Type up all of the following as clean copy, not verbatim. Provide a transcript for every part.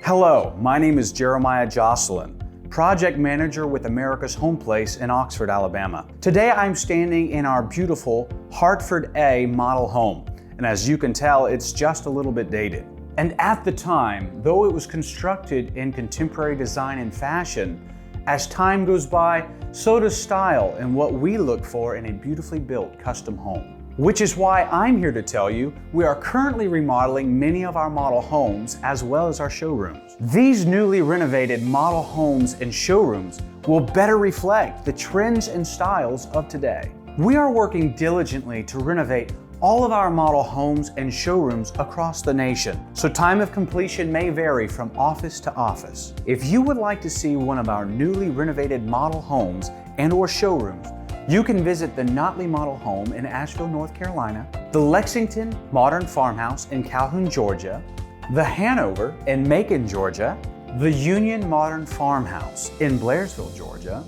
Hello, my name is Jeremiah Jocelyn, Project Manager with America's Home Place in Oxford, Alabama. Today I'm standing in our beautiful Hartford A model home, and as you can tell, it's just a little bit dated. And at the time, though it was constructed in contemporary design and fashion, as time goes by, so does style and what we look for in a beautifully built custom home. Which is why I'm here to tell you we are currently remodeling many of our model homes as well as our showrooms. These newly renovated model homes and showrooms will better reflect the trends and styles of today. We are working diligently to renovate all of our model homes and showrooms across the nation, so time of completion may vary from office to office. If you would like to see one of our newly renovated model homes and/or showrooms, you can visit the Notley Model Home in Asheville, North Carolina, the Lexington Modern Farmhouse in Calhoun, Georgia, the Hanover in Macon, Georgia, the Union Modern Farmhouse in Blairsville, Georgia,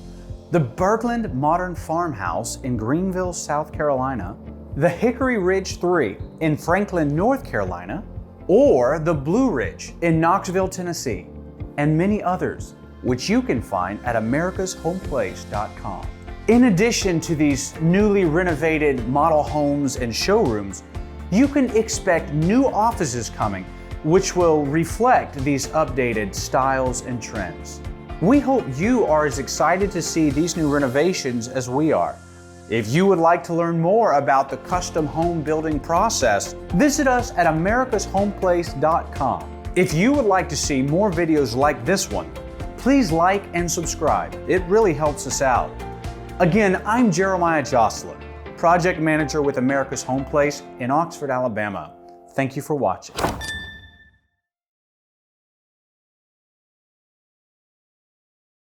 the Bergland Modern Farmhouse in Greenville, South Carolina, the Hickory Ridge 3 in Franklin, North Carolina, or the Blue Ridge in Knoxville, Tennessee, and many others, which you can find at americashomeplace.com. In addition to these newly renovated model homes and showrooms, you can expect new offices coming, which will reflect these updated styles and trends. We hope you are as excited to see these new renovations as we are. If you would like to learn more about the custom home building process, visit us at americashomeplace.com. If you would like to see more videos like this one, please like and subscribe. It really helps us out. Again, I'm Jeremiah Jocelyn, Project Manager with America's Home Place in Oxford, Alabama. Thank you for watching.